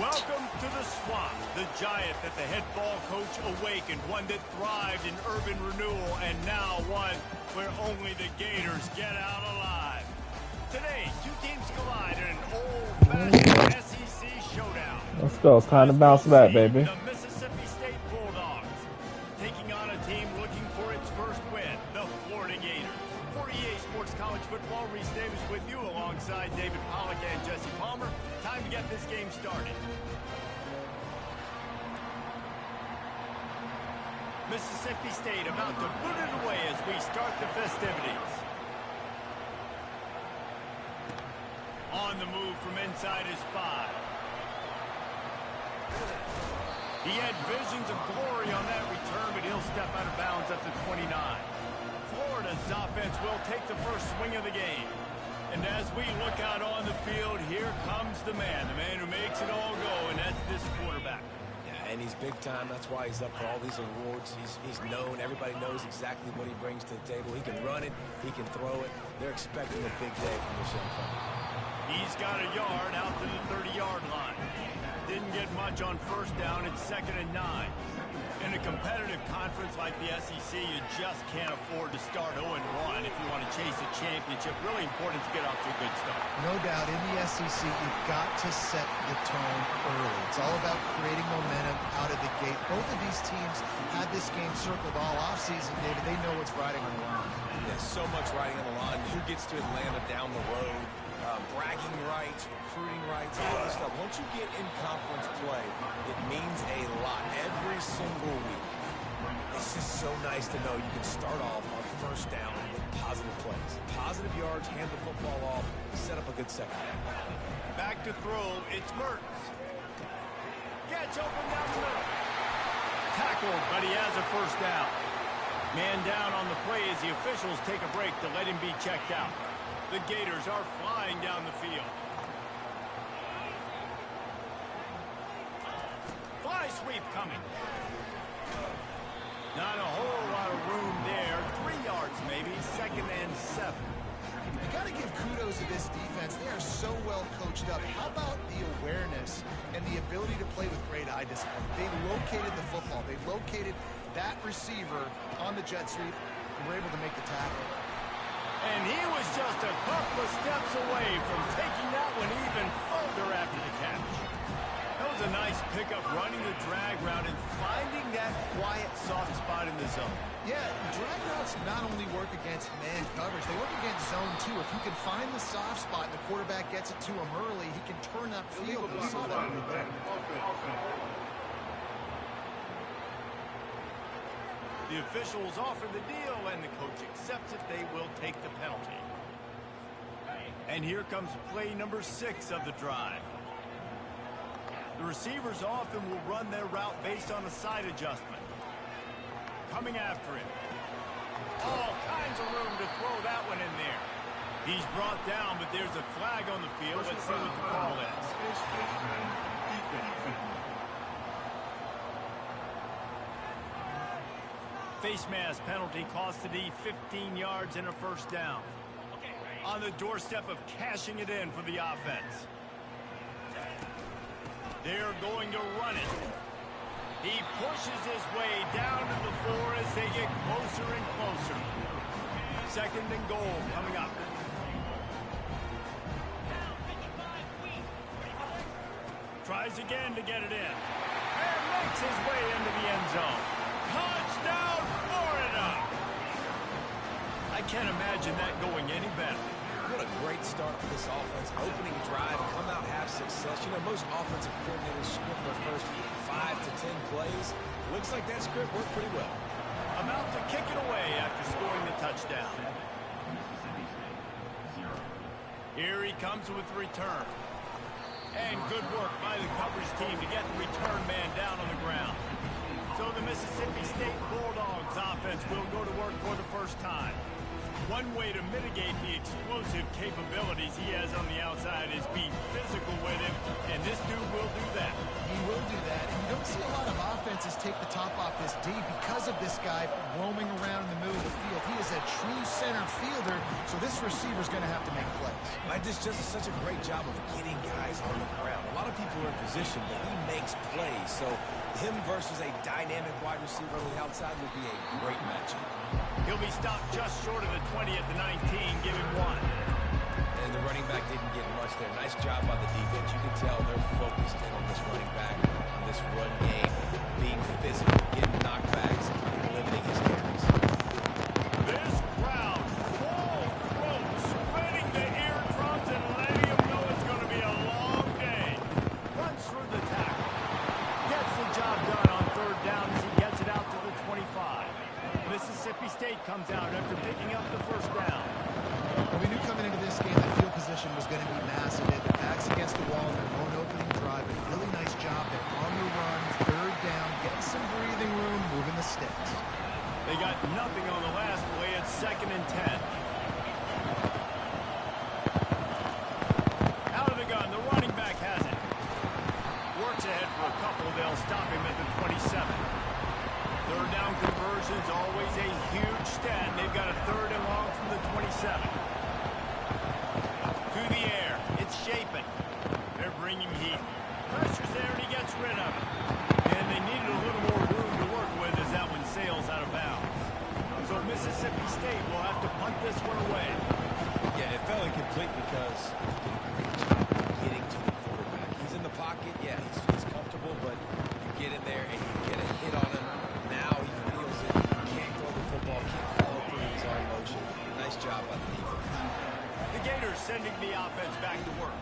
Welcome to the Swamp, the giant that the head ball coach awakened, one that thrived in urban renewal, and now one where only the Gators get out alive. Today, two teams collide in an old-fashioned SEC showdown. Let's go. It's time to bounce back, baby. The Mississippi State Bulldogs taking on a team looking for its first win, the Florida Gators. For EA Sports College Football, Reese Davis with you alongside David Pollack and Jesse Palmer. Time to get this game started. Mississippi State about to put it away as we start the festivities. On the move from inside his 5. He had visions of glory on that return, but he'll step out of bounds at the 29. Florida's offense will take the first swing of the game. And as we look out on the field, here comes the man who makes it all go, and that's this quarterback. Yeah, and he's big time. That's why he's up for all these awards. He's known. Everybody knows exactly what he brings to the table. He can run it. He can throw it. They're expecting a big day from this young fella. He's got a yard out to the 30-yard line. Didn't get much on first down. It's 2nd and 9. In a competitive conference like the SEC, you just can't afford to start 0-1 if you want to chase a championship. Really important to get off to a good start. No doubt, in the SEC, you've got to set the tone early. It's all about creating momentum out of the gate. Both of these teams had this game circled all offseason, David. They know what's riding on the line. There's so much riding on the line. Who gets to Atlanta down the road? Bragging rights, recruiting rights, all this stuff. Once you get in conference play, it means a lot every single week. It's just so nice to know you can start off on first down with positive plays. Positive yards, hand the football off, set up a good second half. Back to throw, it's Mertens. Gets open down the middle. Tackled, but he has a first down. Man down on the play as the officials take a break to let him be checked out. The Gators are flying down the field. Fly sweep coming. Not a whole lot of room there. 3 yards maybe. 2nd and 7. You got to give kudos to this defense. They are so well coached up. How about the awareness and the ability to play with great eye discipline? They located the football. They located that receiver on the jet sweep and were able to make the tackle. And he was just a couple of steps away from taking that one even further after the catch. That was a nice pickup, running the drag route and finding that quiet, soft spot in the zone. Yeah, drag routes not only work against man coverage, they work against zone too. If you can find the soft spot and the quarterback gets it to him early, he can turn that field. We saw that in the back. The officials offer the deal, and the coach accepts it. They will take the penalty. And here comes play number 6 of the drive. The receivers often will run their route based on a side adjustment. Coming after him. All kinds of room to throw that one in there. He's brought down, but there's a flag on the field. Let's see what the call is. Face mask penalty cost the D 15 yards and a first down. On the doorstep of cashing it in for the offense. They're going to run it. He pushes his way down to the 4 as they get closer and closer. 2nd and goal coming up. Tries again to get it in. And makes his way into the end zone. Touchdown, Florida! I can't imagine that going any better. What a great start for this offense. Opening drive, come out, have success. You know, most offensive coordinators script their first 5 to 10 plays. Looks like that script worked pretty well. About to kick it away after scoring the touchdown. Here he comes with the return. And good work by the coverage team to get the return man down on the ground. So the Mississippi State Bulldogs offense will go to work for the first time. One way to mitigate the explosive capabilities he has on the outside is be physical with him, and this dude will do that. He will do that, and you don't see a lot of offenses take the top off this D because of this guy roaming around in the middle of the field. He is a true center fielder, so this receiver's going to have to make plays. This just is such a great job of getting guys on the ground. A lot of people are in position, but he makes plays, so him versus a dynamic wide receiver on the outside would be a great matchup. He'll be stopped just short of the 20 at the 19. Give him 1. And the running back didn't get much there. Nice job by the defense. You can tell they're focused in on this running back, on this run game, being physical, getting knockbacks, and limiting his carries. This crowd, full throat, spreading the eardrums and letting him know it's going to be a long day. Runs through the tackle. Gets the job done on 3rd down as he gets it out to the 25. Mississippi State comes out after picking up the 1st down. Well, we knew coming into this game that field position was going to be massive. They had their backs against the wall in their own opening drive. A really nice job there on the run, 3rd down, getting some breathing room, moving the sticks. They got nothing on the last play at 2nd and 10. Out of the gun, the running back has it. Works ahead for a couple. They'll stop him at the 27. 3rd down conversion's always a huge stat. They've got a 3rd and long from the 27. To the air. It's shaping. They're bringing heat. Pressure's there, and he gets rid of it. And they needed a little more room to work with as that one sails out of bounds. So Mississippi State will have to punt this one away. Yeah, it fell incomplete because he did a great job getting to the quarterback. He's in the pocket. Yeah, he's comfortable, but you get in there and you get a hit on him. Now he feels it. Can't throw the football, can't follow through his arm motion. Nice job by the defense. The Gators sending the offense back to work.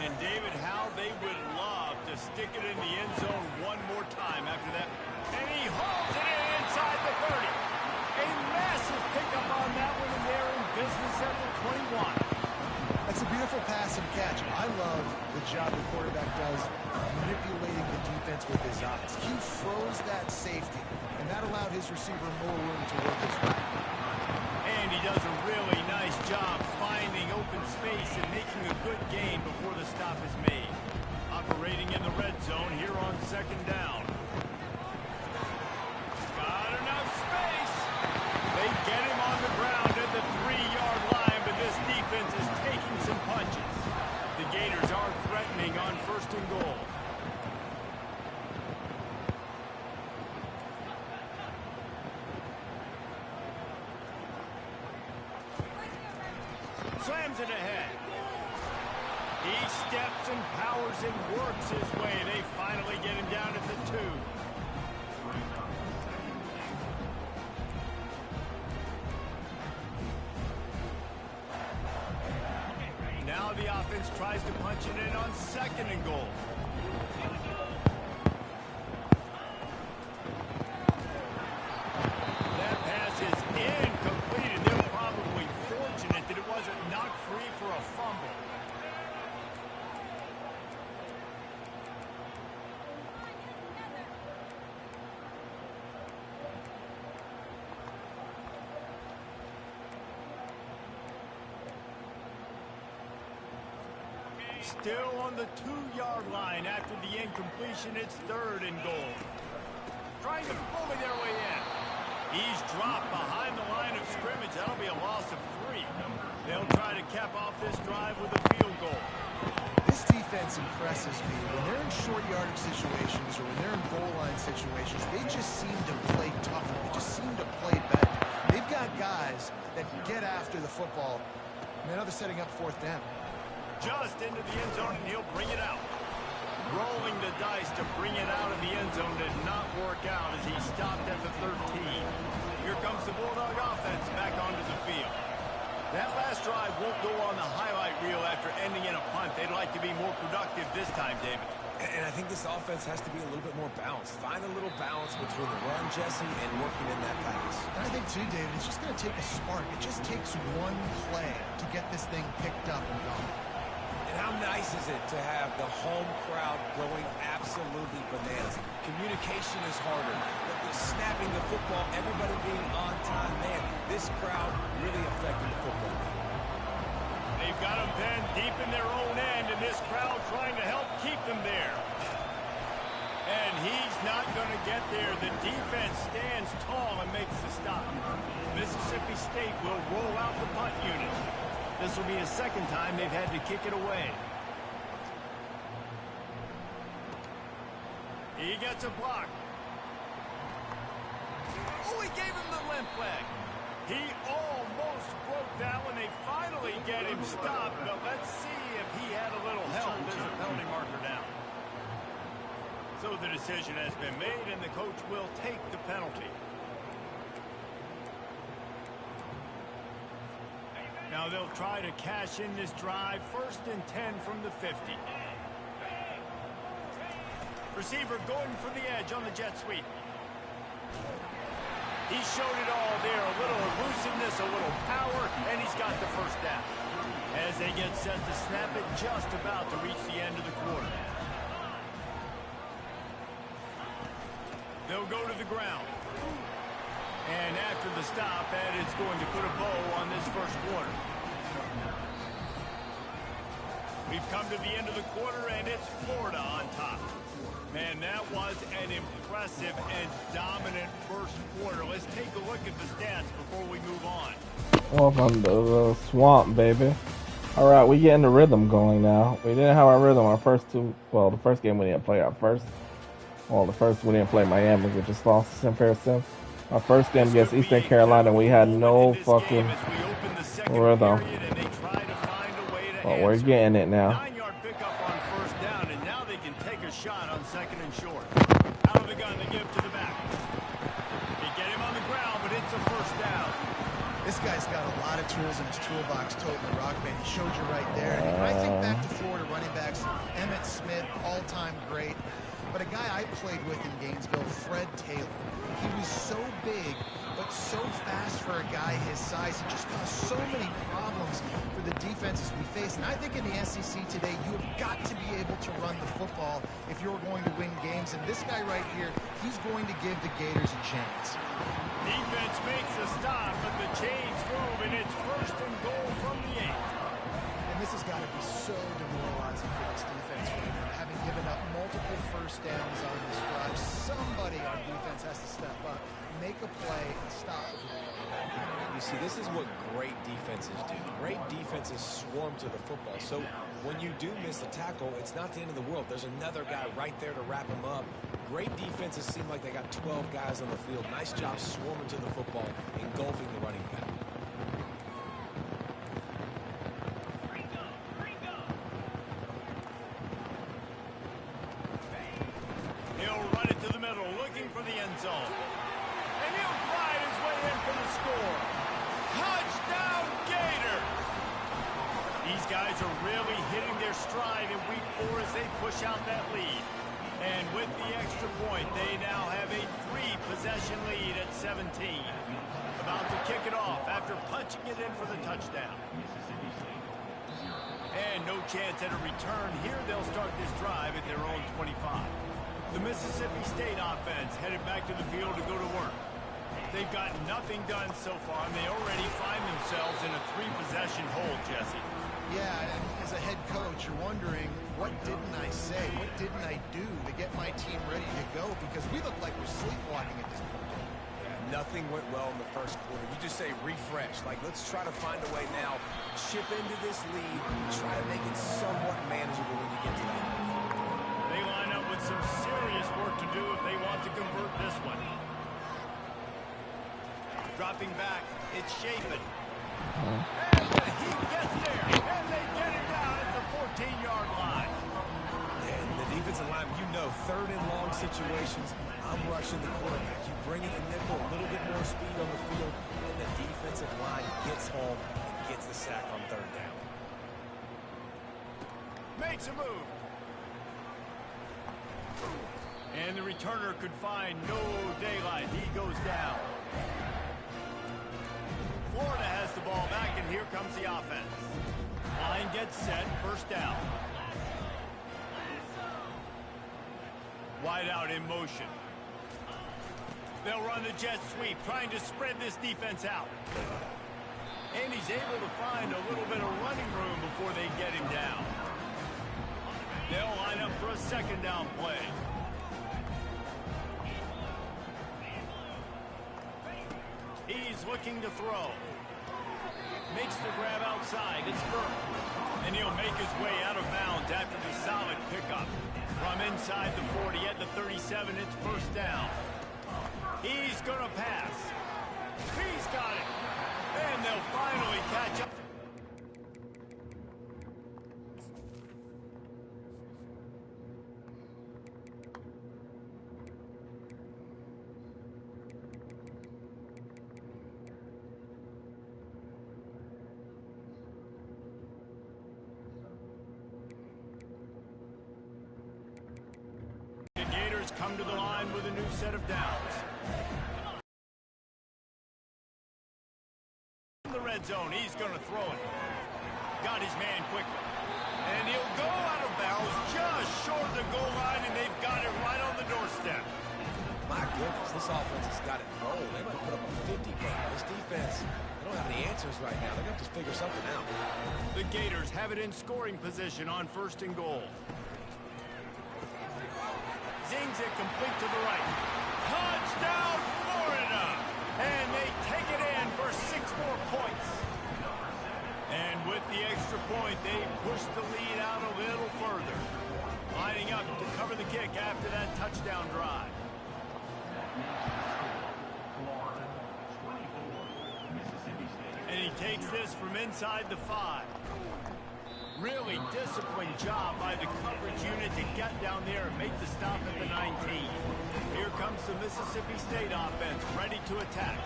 And David, how they would love to stick it in the end zone one more time after that. And he hauls it in inside the 30. A massive pickup on that one, and they're in business at the 21. That's a beautiful pass and catch. I love the job the quarterback does manipulating the defense with his eyes. He froze that safety, and that allowed his receiver more room to work his route. And he does a really nice job finding open space and making a good gain before the stop is made. Operating in the red zone here on 2nd down. Got enough space. They get him on the ground at the 3-yard line, but this defense is taking some punches. The Gators are threatening on 1st and goal. Slams it ahead. He steps and powers and works his way. They finally get him down at the 2. Now the offense tries to punch it in on 2nd and goal. That pass is incomplete, and they're probably fortunate that it wasn't knocked free for a fumble. Still on the 2-yard line after the incompletion. It's 3rd and goal. Trying to bully their way in. He's dropped behind the line of scrimmage. That'll be a loss of 3. They'll try to cap off this drive with a field goal. This defense impresses me. When they're in short yardage situations or when they're in goal line situations, they just seem to play tougher. They just seem to play better. They've got guys that get after the football. And now they're setting up 4th down. Just into the end zone, and he'll bring it out. Rolling the dice to bring it out of the end zone did not work out as he stopped at the 13. Here comes the Bulldog offense back onto the field. That last drive won't go on the highlight reel after ending in a punt. They'd like to be more productive this time, David. And I think this offense has to be a little bit more balanced. Find a little balance between the run, Jesse, and working in that pass. And I think, too, David, it's just going to take a spark. It just takes one play to get this thing picked up and going. And how nice is it to have the home crowd going absolutely bananas? Communication is harder. The snapping the football, everybody being on time. Man, this crowd really affecting the football. They've got them pinned deep in their own end, and this crowd trying to help keep them there. And he's not going to get there. The defense stands tall and makes the stop. Mississippi State will roll out the punt unit. This will be the second time they've had to kick it away. He gets a block. Oh, he gave him the limp leg. He almost broke that one. They finally get him stopped, but let's see if he had a little help. There's a penalty marker down. So the decision has been made, and the coach will take the penalty. Now they'll try to cash in this drive. 1st and 10 from the 50. Receiver going for the edge on the jet sweep. He showed it all there. A little elusiveness, a little power, and he's got the first down. As they get set to snap it, just about to reach the end of the quarter. They'll go to the ground. And after the stop, that is going to put a bow on this first quarter. We've come to the end of the quarter, and it's Florida on top. Man, that was an impressive and dominant first quarter. Let's take a look at the stats before we move on. Off on the swamp, baby. All right, we getting the rhythm going now. We didn't have our rhythm our first two. Well, the first game we didn't play our first. Well, the first we didn't play Miami. We just lost in St. Our first game against Eastern Carolina, we had no fucking rhythm. But we're getting it now. 9-yard pickup on 1st down, and now they can take a shot on 2nd and short. Out of the gun to give to the back. They get him on the ground, but it's a 1st down. This guy's got a lot of tools in his toolbox, toting the rock band. He showed you right there. And when I think back to Florida running backs, Emmitt Smith, all-time great. But a guy I played with in Gainesville, Fred Taylor. He was so big, but so fast for a guy his size. He just caused so many problems for the defenses we face. And I think in the SEC today, you have got to be able to run the football if you're going to win games. And this guy right here, he's going to give the Gators a chance. Defense makes a stop, but the chains move, and it's 1st and goal from the 8. And this has got to be so demoralizing for this defense right now. Having given up multiple 1st downs on this drive, somebody on defense has to step up, make a play, and stop it. You see, this is what great defenses do. Great defenses swarm to the football. So when you do miss a tackle, it's not the end of the world. There's another guy right there to wrap him up. Great defenses seem like they got 12 guys on the field. Nice job swarming to the football, engulfing the running back. He'll run it to the middle, looking for the end zone. And he'll glide his way in for the score. Touchdown, Gator! These guys are really hitting their stride in week 4 as they push out that lead. And with the extra point, they now have a 3-possession lead at 17. About to kick it off after punching it in for the touchdown. And no chance at a return here. They'll start this drive at their own 25. The Mississippi State offense headed back to the field to go to work. They've got nothing done so far, and they already find themselves in a 3-possession hole, Jesse. Yeah, and as a head coach, you're wondering, what didn't I say? What didn't I do to get my team ready to go? Because we look like we're sleepwalking at this point. Yeah, nothing went well in the first quarter. You just say refresh. Like, let's try to find a way now. Chip into this lead. Try to make it somewhat manageable when you get to that. They line up with some serious work to do if they want to convert this one. Dropping back, it's Chapin. And he gets there, and they get him down at the 14-yard line. And the defensive line, you know, 3rd and long situations, I'm rushing the quarterback. You bring in the nickel, a little bit more speed on the field, and the defensive line gets home and gets the sack on 3rd down. Makes a move. And the returner could find no daylight. He goes down. Florida has the ball back, and here comes the offense. Line gets set, first down. Wide out in motion. They'll run the jet sweep, trying to spread this defense out. And he's able to find a little bit of running room before they get him down. They'll line up for a second down play. He's looking to throw. Makes the grab outside. It's Burke. And he'll make his way out of bounds after the solid pickup. From inside the 40 at the 37, it's first down. He's going to pass. He's got it. And they'll finally catch up. The Gators come to the line with a new set of downs. In the red zone, he's going to throw it. Got his man quickly. And he'll go out of bounds just short of the goal line, and they've got it right on the doorstep. My goodness, this offense has got it rolling. They might put up a 50, but this defense, they don't have any answers right now. They're going to have to figure something out. The Gators have it in scoring position on first and goal. Zings it complete to the right. Touchdown, Florida! And they take it in for 6 more points. And with the extra point, they push the lead out a little further. Lining up to cover the kick after that touchdown drive. And he takes this from inside the 5. Really disciplined job by the coverage unit to get down there and make the stop at the 19. Here comes the Mississippi State offense ready to attack.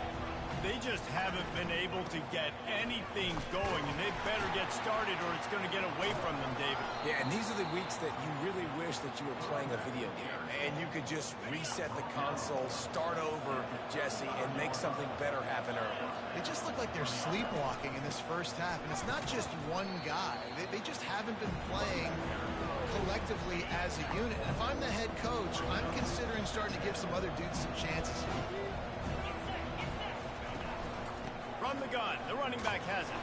They just haven't been able to get anything going, and they better get started or it's going to get away from them, David. Yeah, and these are the weeks that you really wish that you were playing a video game, and you could just reset the console, start over, Jesse, and make something better happen early. They just look like they're sleepwalking in this first half, and it's not just one guy. They just haven't been playing collectively as a unit. And if I'm the head coach, I'm considering starting to give some other dudes some chances. From the gun, the running back has it.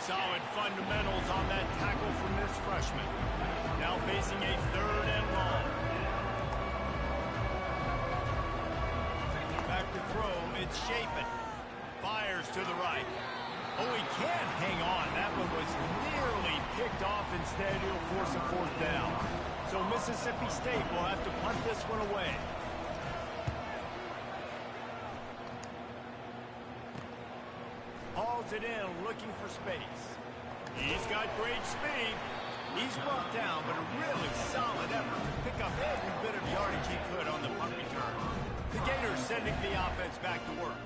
Solid fundamentals on that tackle from this freshman. Now facing a 3rd and long. Back to throw, it's Shapen. Fires to the right. Oh, he can't hang on. That one was nearly picked off. Instead, he'll force a 4th down. So Mississippi State will have to punt this one away. Hauls it in, looking for space. He's got great speed. He's brought down, but a really solid effort to pick up every bit of yardage he could on the punt return. The Gators sending the offense back to work.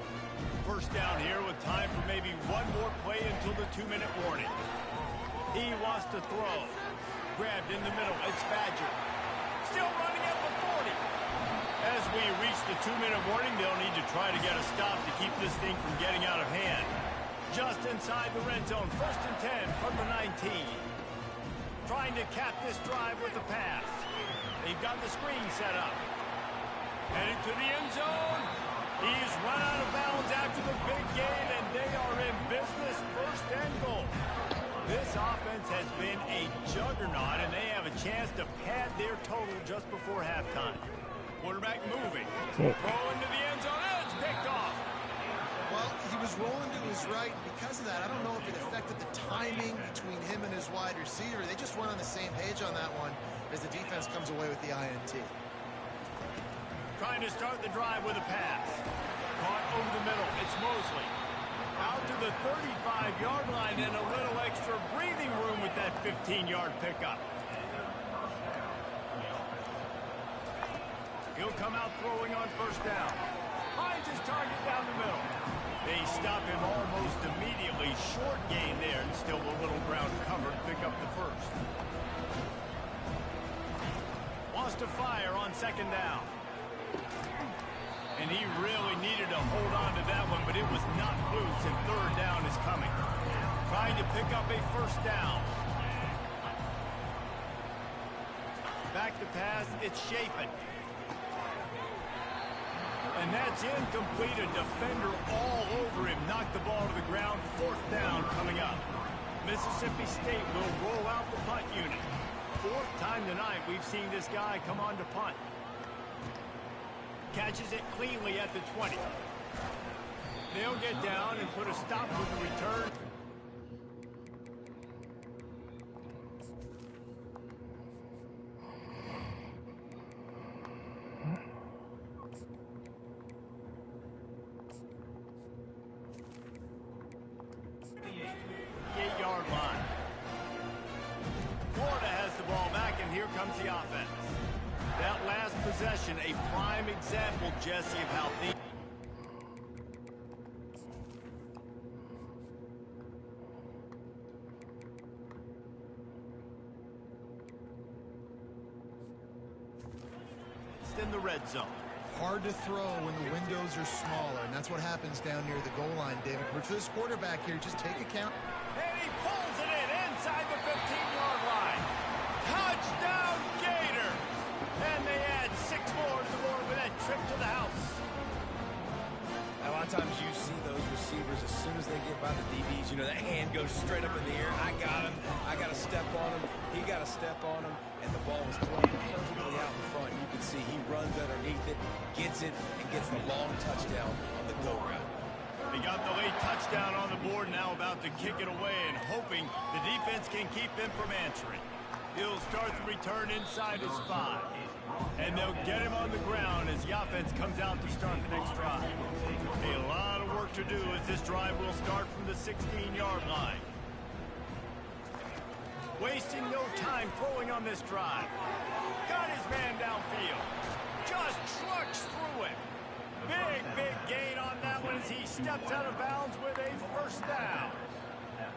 First down here with time for maybe one more play until the 2-minute warning. He wants to throw. Grabbed in the middle, it's Badger. Still running at the 40. As we reach the 2-minute warning, they'll need to try to get a stop to keep this thing from getting out of hand. Just inside the red zone, 1st and 10 from the 19. Trying to cap this drive with a pass. They've got the screen set up. Headed to the end zone. He's run out of bounds after the big gain, and they are in business, 1st and goal. This offense has been a juggernaut, and they have a chance to pad their total just before halftime. Quarterback moving. Throw into the end zone. And it's picked off. Well, he was rolling to his right. Because of that, I don't know if it affected the timing between him and his wide receiver. They just weren't on the same page on that one as the defense comes away with the INT. Trying to start the drive with a pass. Caught over the middle. It's Mosley. Out to the 35-yard line and a little extra breathing room with that 15-yard pickup. He'll come out throwing on 1st down. Finds his target down the middle. They stop him almost immediately. Short gain there and still a little ground covered. Pick up the 1st. Wants to fire on 2nd down. And he really needed to hold on to that one, but it was not loose, and 3rd down is coming. trying to pick up a first down. Back to pass, it's Chapin. And that's incomplete. A defender all over him. Knocked the ball to the ground. Fourth down coming up. Mississippi State will roll out the punt unit. Fourth time tonight we've seen this guy come on to punt. Catches it cleanly at the 20. They'll get down and put a stop to the return. The offense. That last possession, a prime example, Jesse, of how things... in the red zone. Hard to throw when the windows are smaller, and that's what happens down near the goal line, David. But for this quarterback here, just take account. And he pulls it in inside the 15-yard line. Touchdown, Gator! And they add 6 more to the board with that trip to the house. A lot of times you see those receivers, as soon as they get by the DBs, you know, that hand goes straight up in the air. I got him. I got to step on him. He got to step on him. And the ball was thrown perfectly out in front. You can see he runs underneath it, gets it, and gets the long touchdown on the go route. He got the late touchdown on the board, now about to kick it away and hoping the defense can keep him from answering. He'll start the return inside his 5. And they'll get him on the ground as the offense comes out to start the next drive. A lot of work to do as this drive will start from the 16-yard line. Wasting no time throwing on this drive. Got his man downfield. Just trucks through it. Big gain on that one as he steps out of bounds with a first down.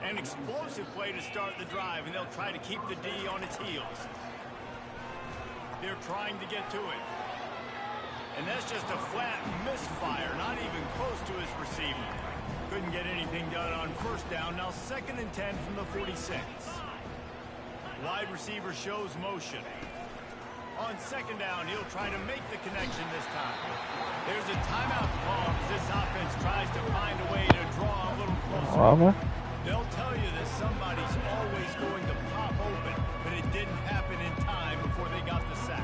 An explosive play to start the drive, and they'll try to keep the D on its heels. They're trying to get to it. And that's just a flat misfire, not even close to his receiver. Couldn't get anything done on first down. Now 2nd and 10 from the 46. Wide receiver shows motion. On 2nd down, he'll try to make the connection this time. There's a timeout call as this offense tries to find a way to draw a little closer. Okay. They'll tell you that somebody's always going to pop open, but it didn't happen in time before they got the sack.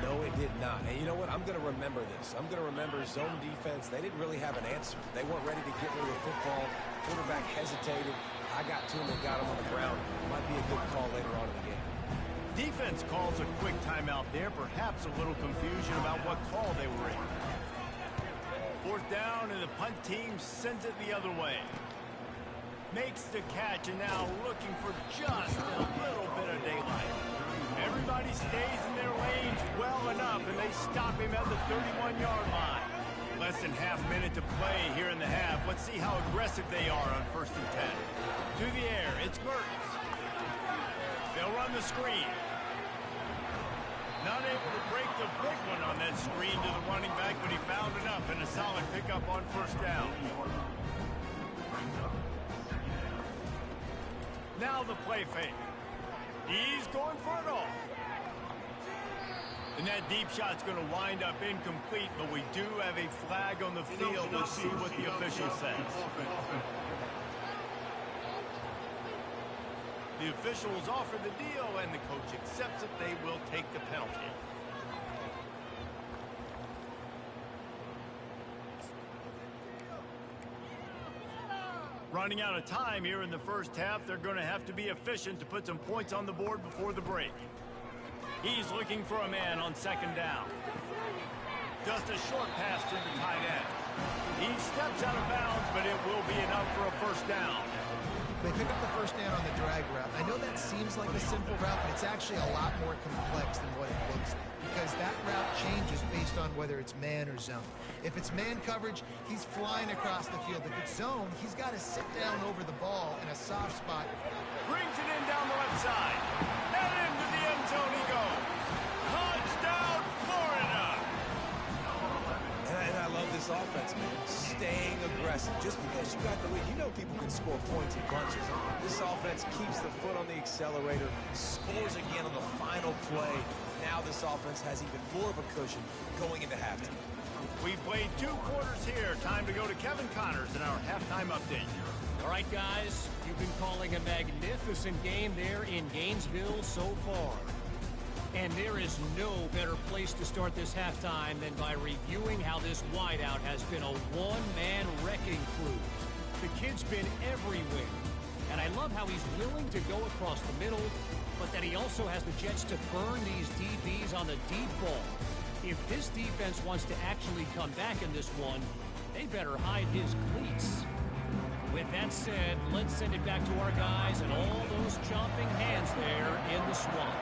No, it did not. And you know what? I'm going to remember this. I'm going to remember zone defense. They didn't really have an answer. They weren't ready to get rid of the football. Quarterback hesitated. I got to him and got him on the ground. Might be a good call later on in the game. Defense calls a quick timeout there. Perhaps a little confusion about what call they were in. 4th down, and the punt team sends it the other way. Makes the catch, and now looking for just a little bit of daylight. Everybody stays in their lanes well enough, and they stop him at the 31-yard line. Less than half minute to play here in the half. Let's see how aggressive they are on 1st and 10. To the air, it's Mertens. They'll run the screen. Not able to break the big one on that screen to the running back, but he found enough and a solid pickup on 1st down. Now the play fake. He's going for it all. And that deep shot's going to wind up incomplete, but we do have a flag on the field. Let's see what the official says. The officials offer the deal, and the coach accepts it. They will take the penalty. Running out of time here in the first half. They're going to have to be efficient to put some points on the board before the break. He's looking for a man on 2nd down. Just a short pass to the tight end. He steps out of bounds, but it will be enough for a first down. They pick up the first down on the drag route. I know that seems like a simple route, but it's actually a lot more complex than what it looks like, because that route changes based on whether it's man or zone. If it's man coverage, he's flying across the field. If it's zone, he's got to sit down over the ball in a soft spot. Brings it in down the left side. And into the end zone he goes. Touchdown, Florida! And I love this offense, man. Staying aggressive. aggressive. Just because you got the lead, you know people can score points in bunches. This offense keeps the foot on the accelerator, scores again on the final play. Now this offense has even more of a cushion going into halftime. We've played 2 quarters here. Time to go to Kevin Connors in our halftime update. All right, guys, you've been calling a magnificent game there in Gainesville so far. And there is no better place to start this halftime than by reviewing how this wideout has been a one-man wrecking crew. The kid's been everywhere. And I love how he's willing to go across the middle, but that he also has the jets to burn these DBs on the deep ball. If this defense wants to actually come back in this one, they better hide his cleats. With that said, let's send it back to our guys and all those chomping hands there in the swamp.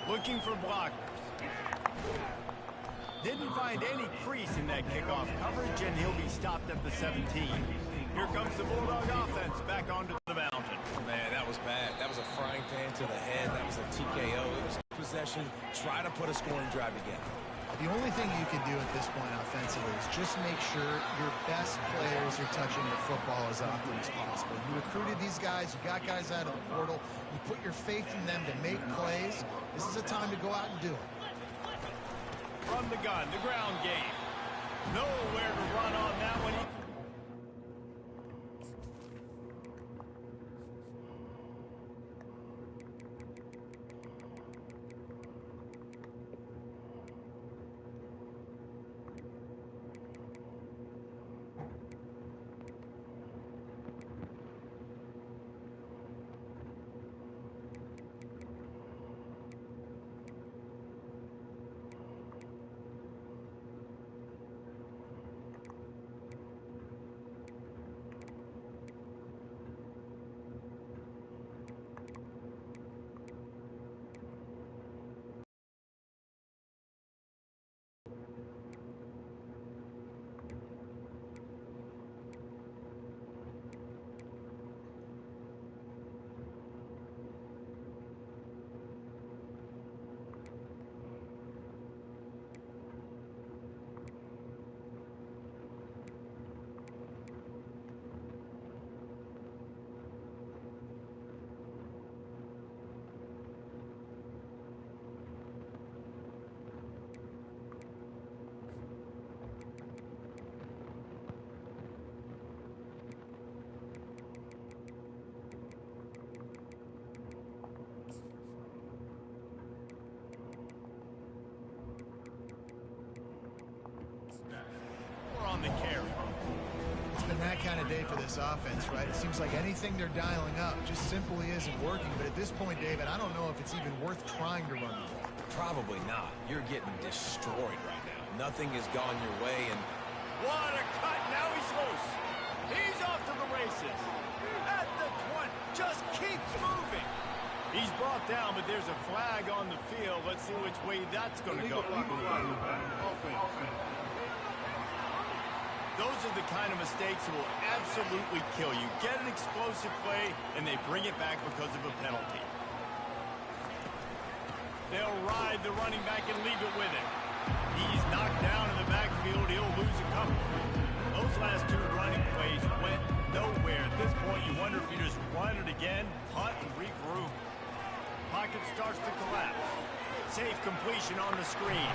Looking for blockers. Didn't find any crease in that kickoff coverage, and he'll be stopped at the 17. Here comes the Bulldog offense back onto the mountain. Man, that was bad. That was a frying pan to the head. That was a TKO. It was possession. Try to put a scoring drive together. The only thing you can do at this point offensively is just make sure your best players are touching the football as often as possible. You recruited these guys. You got guys out of the portal. You put your faith in them to make plays. This is a time to go out and do it. From the gun, the ground game. Nowhere to run on that one. On the carry. It's been that kind of day for this offense, right? It seems like anything they're dialing up just simply isn't working. But at this point, David, I don't know if it's even worth trying to run the ball. Probably not. You're getting destroyed right now. Nothing has gone your way, and What a cut. Now he's loose. He's off to the races. At the 20. Just keeps moving. He's brought down, but there's a flag on the field. Let's see which way that's going to go. Those are the kind of mistakes that will absolutely kill you. Get an explosive play, and they bring it back because of a penalty. They'll ride the running back and leave it with him. He's knocked down in the backfield. He'll lose a couple. Those last 2 running plays went nowhere. At this point, you wonder if you just run it again, punt, and regroup. Pocket starts to collapse. Safe completion on the screen.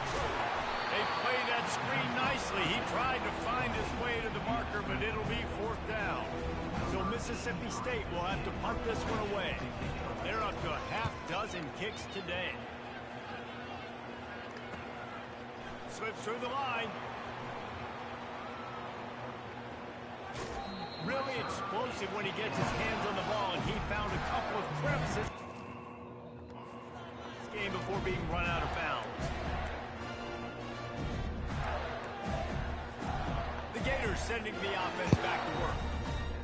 They play that screen nicely. He tried to find his way to the marker, but it'll be 4th down. So Mississippi State will have to punt this one away. They're up to a half-dozen kicks today. Slips through the line. Really explosive when he gets his hands on the ball, and he found a couple of crevices this game before being run out of bounds. The Gators sending the offense back to work.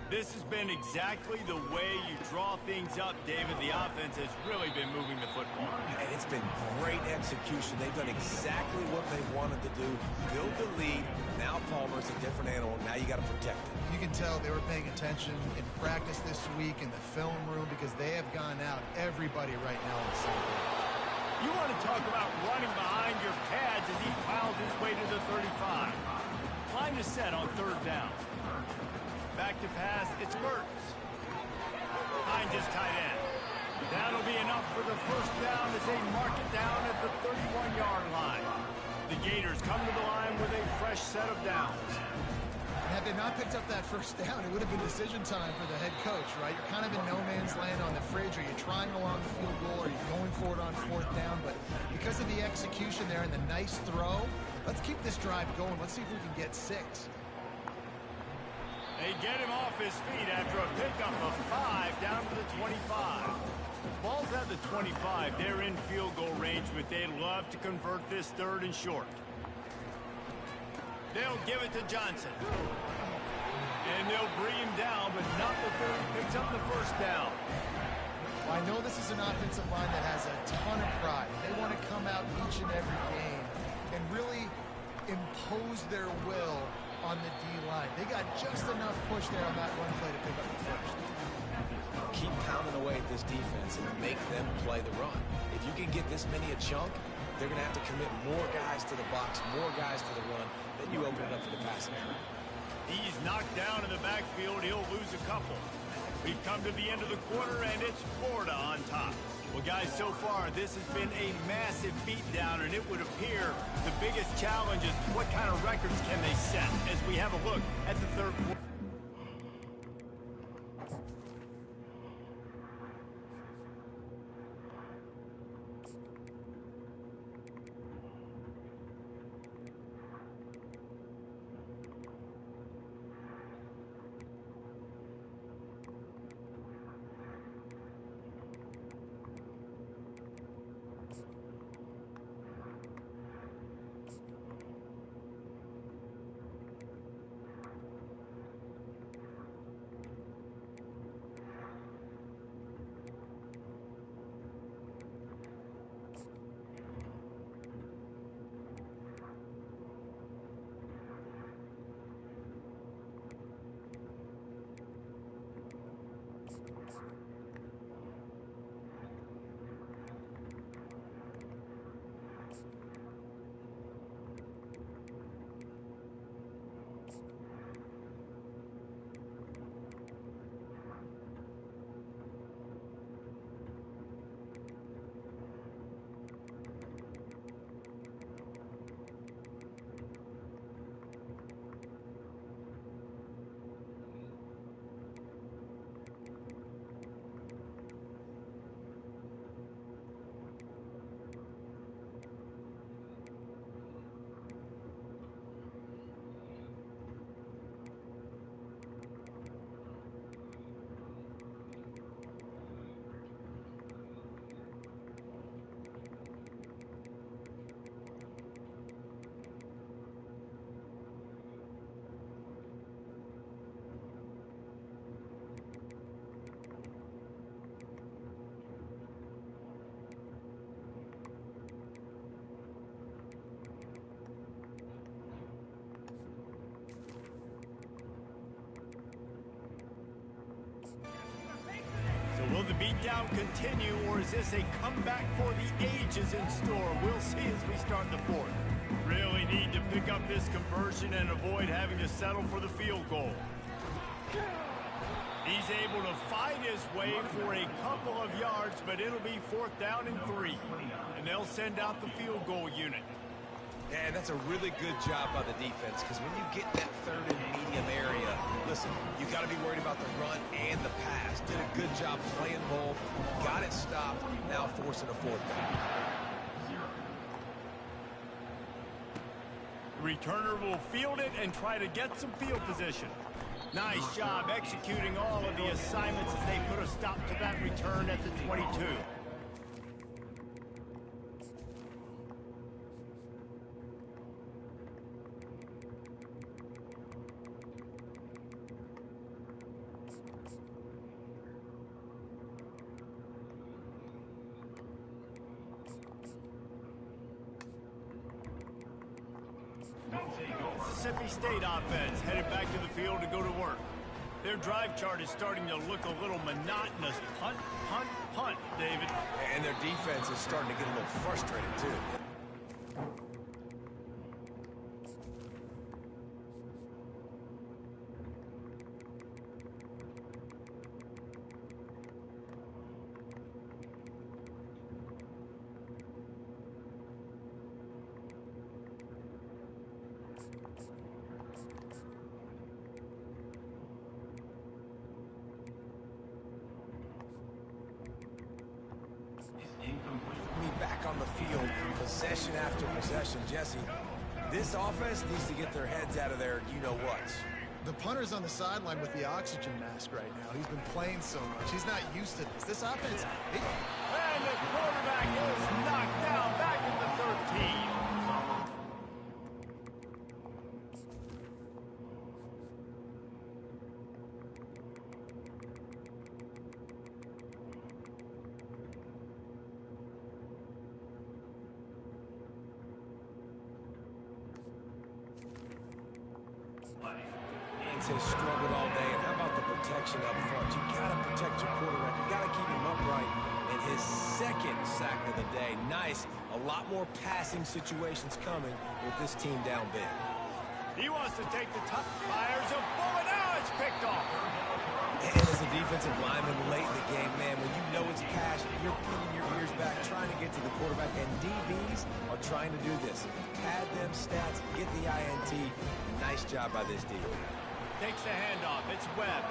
This has been exactly the way you draw things up, David. The offense has really been moving the football. And it's been great execution. They've done exactly what they wanted to do. Build the lead. Now Palmer's a different animal. Now you got to protect him. You can tell they were paying attention in practice this week in the film room because they have gone out everybody right now in the same way. You want to talk about running behind your pads as he piles his way to the 30. to set on third down. Back to pass, it's Mertz. Finds his tight end. That'll be enough for the first down as they mark it down at the 31-yard line. The Gators come to the line with a fresh set of downs. Had they not picked up that first down, it would have been decision time for the head coach, right? You're kind of in no man's land on the fridge. Are you trying along the field goal? Are you going for it on fourth down? But because of the execution there and the nice throw, let's keep this drive going. Let's see if we can get 6. They get him off his feet after a pickup of 5 down to the 25. Ball's at the 25. They're in field goal range, but they'd love to convert this third and short. They'll give it to Johnson. And they'll bring him down, but not before he picks up the first down. Well, I know this is an offensive line that has a ton of pride. They want to come out each and every game and really impose their will on the D-line. They got just enough push there on that run play to pick up the first. Keep pounding away at this defense and make them play the run. If you can get this many a chunk, they're going to have to commit more guys to the box, more guys to the run, then you open it up for the passing game. He's knocked down in the backfield. He'll lose a couple. We've come to the end of the quarter, and it's Florida on top. Well, guys, so far, this has been a massive beatdown, and it would appear the biggest challenge is what kind of records can they set as we have a look at the third quarter. Will the beatdown continue, or is this a comeback for the ages in store? We'll see as we start the fourth. Really need to pick up this conversion and avoid having to settle for the field goal. He's able to fight his way for a couple of yards, but it'll be 4th down and 3. And they'll send out the field goal unit. And that's a really good job by the defense, because when you get that third and medium area, listen, you've got to be worried about the run and the pass. Did a good job playing both, got it stopped, now forcing a 4th down. The returner will field it and try to get some field position. Nice job executing all of the assignments as they put a stop to that return at the 22. Mississippi State offense headed back to the field to go to work. Their drive chart is starting to look a little monotonous. Punt, punt, punt, David. And their defense is starting to get a little frustrated, too. possession after possession. Jesse, this offense needs to get their heads out of their you-know-whats. The punter's on the sideline with the oxygen mask right now. He's been playing so much. He's not used to this. This offense... And the quarterback is knocked down back at the 13. Has struggled all day, and how about the protection up front? You gotta protect your quarterback. You gotta keep him upright. And his second sack of the day. Nice. A lot more passing situations coming with this team down big. He wants to take the top, fires a bullet. Now it's picked off. And as a defensive lineman late in the game, man, when you know it's passion, you're pinning your ears back, trying to get to the quarterback, and DBs are trying to do this. Pad them stats, get the INT. Nice job by this DB. Takes the handoff. It's Webb.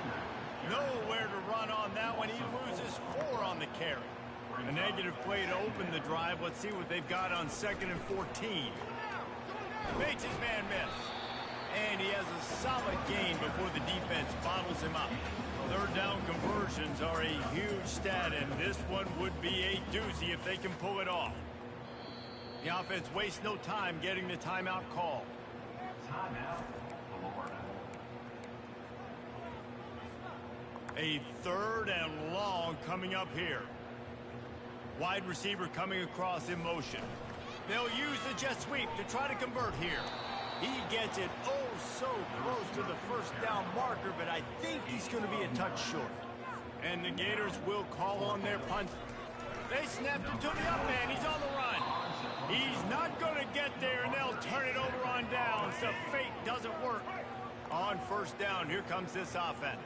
Nowhere to run on that one. He loses 4 on the carry. A negative play to open the drive. Let's see what they've got on 2nd and 14. Makes his man miss. And he has a solid gain before the defense bottles him up. 3rd down conversions are a huge stat, and this one would be a doozy if they can pull it off. The offense wastes no time getting the timeout call. Timeout. A 3rd and long coming up here. Wide receiver coming across in motion. They'll use the jet sweep to try to convert here. He gets it oh so close to the 1st down marker, but I think he's going to be a touch short. And the Gators will call on their punt. They snapped it to the up man. He's on the run. He's not going to get there, and they'll turn it over on downs. The fake doesn't work. On 1st down, here comes this offense.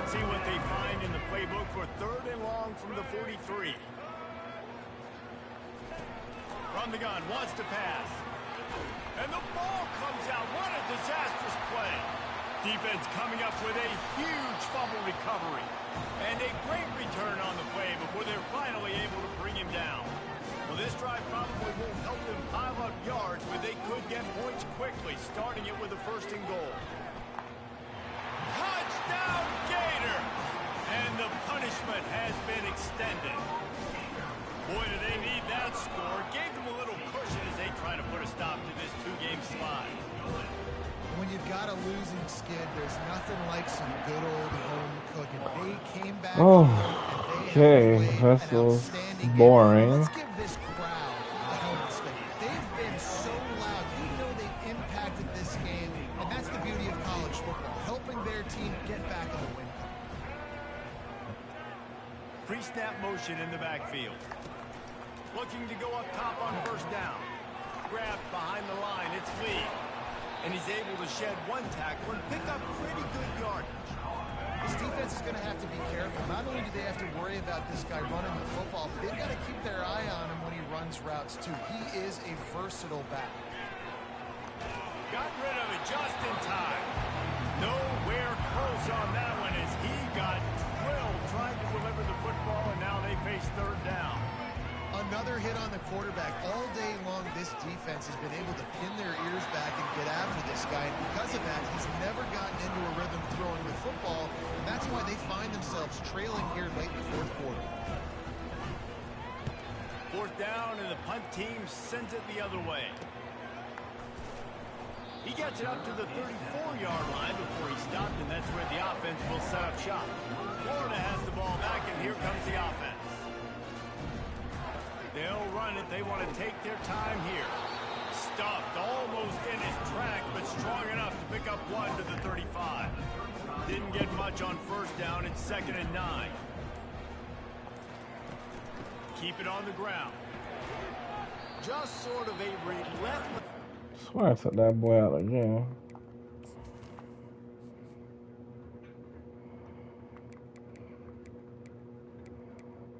See what they find in the playbook for 3rd and long from the 43. From the gun, wants to pass. And the ball comes out. What a disastrous play. Defense coming up with a huge fumble recovery. And a great return on the play before they're finally able to bring him down. Well, this drive probably won't help them pile up yards, but they could get points quickly, starting it with a 1st and goal. Touchdown, Gator! And the punishment has been extended. Boy, do they need that score. Gave them a little cushion as they try to put a stop to this 2-game slide. When you've got a losing skid, there's nothing like some good old home cooking. They came back. Oh, okay. This was boring. Let's give this crowd a helmet stick. They've been so loud. You know they've impacted this game, and that's the beauty of college football, helping their team get back in the win column. Pre-snap motion in the backfield. Looking to go up top on 1st down. Grabbed behind the line. It's Lee. And he's able to shed 1 tackle and pick up pretty good yardage. This defense is going to have to be careful. Not only do they have to worry about this guy running the football, but they've got to keep their eye on him when he runs routes, too. He is a versatile back. Got rid of it just in time. Nowhere close on that one as he got drilled trying to deliver the football, and now they face 3rd down. Another hit on the quarterback. All day long, this defense has been able to pin their ears back and get after this guy. And because of that, he's never gotten into a rhythm throwing the football. And that's why they find themselves trailing here late in the 4th quarter. 4th down, and the punt team sends it the other way. He gets it up to the 34-yard line before he stopped, and that's where the offense will set up shop. Florida has the ball back, and here comes the offense. They'll run it. They want to take their time here. Stuffed almost in his track, but strong enough to pick up 1 to the 35. Didn't get much on 1st down. It's 2nd and 9. Keep it on the ground. Just sort of a relentless. I swear I took that boy out again.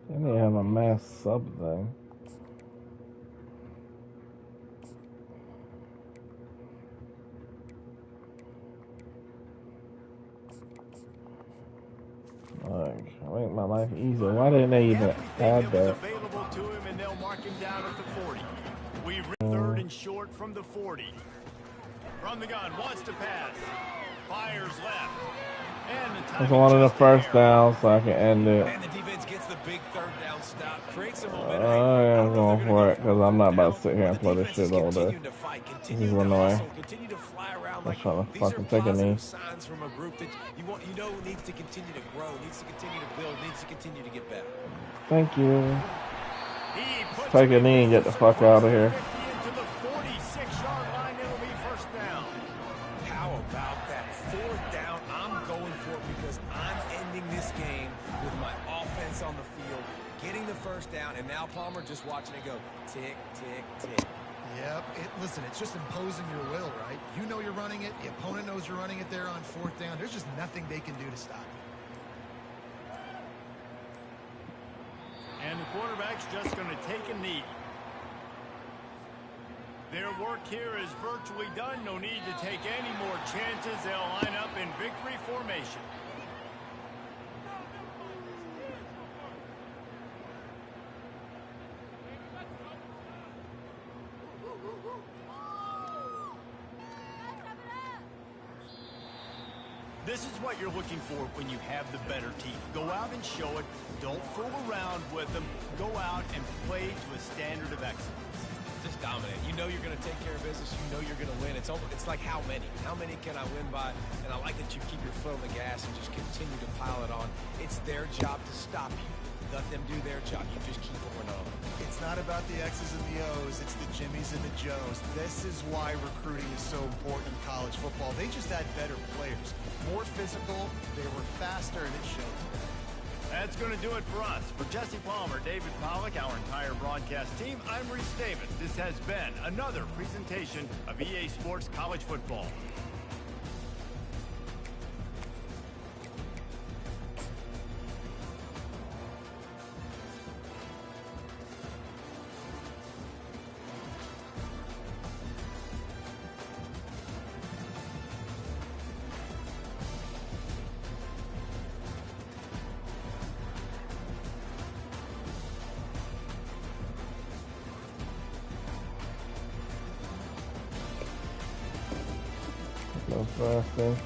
They need to have a mass sub thing. Like, make my life easier. Why didn't they even add that? Available to him, and they'll mark him down at the 40. We third and short from the 40. From the gun, wants to pass. Fires left. And the I just wanted a first down so I can end it. And the defense gets the big third down stop. Creates some momentum. I am going for it because I'm not about to sit here and play this shit all day. This is annoying. Continue to fly around. I'm trying to fucking take a knee. Signs from a group that you know needs to continue to grow, needs to continue to build, needs to continue to get better. Thank you. Take a knee and get the fuck out of here. Into the 46-yard line, it'll be first down. How about that fourth down? I'm going for it because I'm ending this game with my offense on the field, getting the first down, and now Palmer just watching it go tick, tick, tick. Yep. Listen, it's just imposing your will, right? You know you're running it. The opponent knows you're running it there on fourth down. There's just nothing they can do to stop it. And the quarterback's just going to take a knee. Their work here is virtually done. No need to take any more chances. They'll line up in victory formation. This is what you're looking for when you have the better team. Go out and show it. Don't fool around with them. Go out and play to a standard of excellence. Just dominate. You know you're going to take care of business. You know you're going to win. It's like how many? How many can I win by? And I like that you keep your foot on the gas and just continue to pile it on. It's their job to stop you. Let them do their job. You just keep going on. It's not about the X's and the O's. It's the Jimmies and the Joes. This is why recruiting is so important in college football. They just had better players. More physical. They were faster, and it showed. That's going to do it for us. For Jesse Palmer, David Pollack, our entire broadcast team, I'm Reese Davis. This has been another presentation of EA Sports College Football. No faster.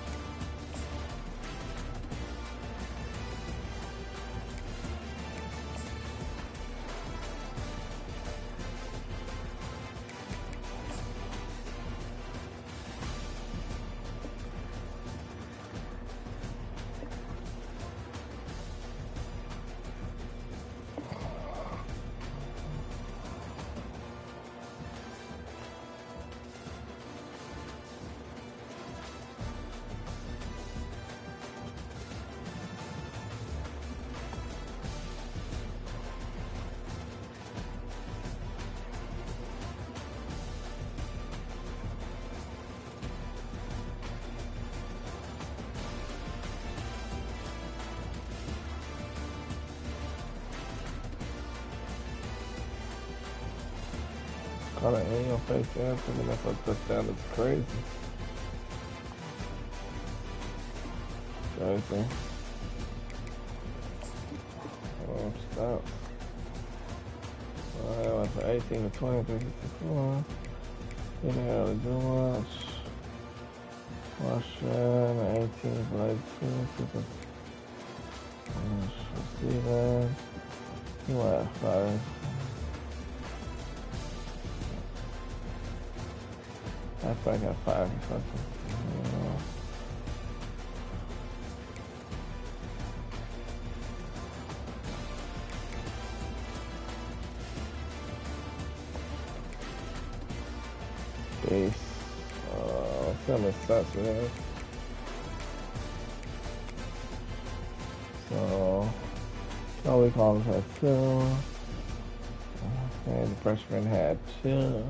Caught an in your face answer, and that's a touchdown. It's crazy. Crazy. Oh, stop. Alright, went from 18 to 20, 54. Didn't have to do much. Russian, 18 for 18. Steven. You want 5. I thought I got 5 or something. Base. 7 sets there. So, all we call it 2. And the freshman had 2.